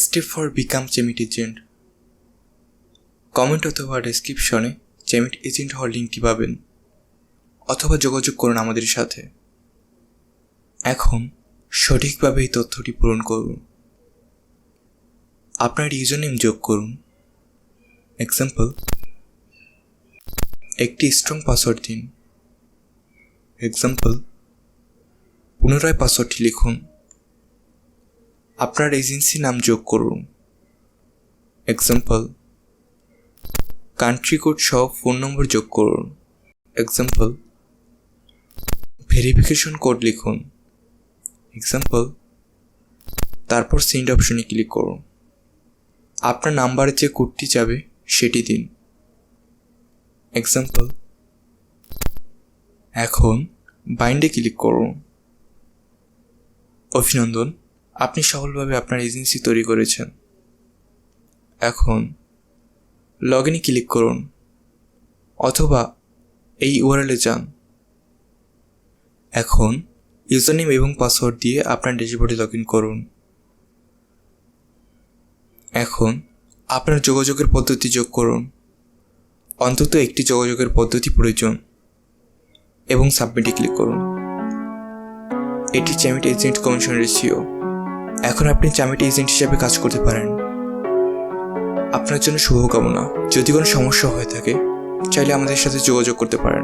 Step for become চেমিট agent. Comment অথবা ডেসক্রিপশনে চেমিট এজেন্ট হওয়ার লিঙ্কটি পাবেন, অথবা যোগাযোগ করুন আমাদের সাথে। এখন সঠিকভাবে এই তথ্যটি পূরণ করুন। আপনার ইউজার নেম যোগ করুন। এক্সাম্পল, একটি স্ট্রং পাসওয়ার্ড দিন। এক্সাম্পল, পুনরায় পাসওয়ার্ডটি লিখুন। আপনার এজেন্সি নাম যোগ করুন। এক্সাম্পল, কান্ট্রি কোড সহ ফোন নম্বর যোগ করুন। এক্সাম্পল, ভেরিফিকেশন কোড লিখুন। এক্সাম্পল, তারপর সেন্ড অপশনে ক্লিক করুন। আপনার নাম্বারে যে কোডটি যাবে সেটি দিন। এক্সাম্পল, এখন বাইন্ডে ক্লিক করুন। অভিনন্দন, আপনি সফলভাবে আপনার এজেন্সি তৈরি করেছেন। এখন লগ ইনে ক্লিক করুন, অথবা এই ইউআরএলে যান। এখন ইউজার নেম এবং পাসওয়ার্ড দিয়ে আপনার ড্যাশবোর্ডে লগ ইন করুন। এখন আপনার যোগাযোগের পদ্ধতি যোগ করুন। অন্তত একটি যোগাযোগের পদ্ধতি প্রয়োজন এবং সাবমিটে ক্লিক করুন। এটি চেমিট এজেন্ট কমিশন রেশিও। এখন আপনি চেমিট এজেন্ট হিসাবে কাজ করতে পারেন। আপনার জন্য শুভকামনা। যদি কোনো সমস্যা হয়ে থাকে চাইলে আমাদের সাথে যোগাযোগ করতে পারেন।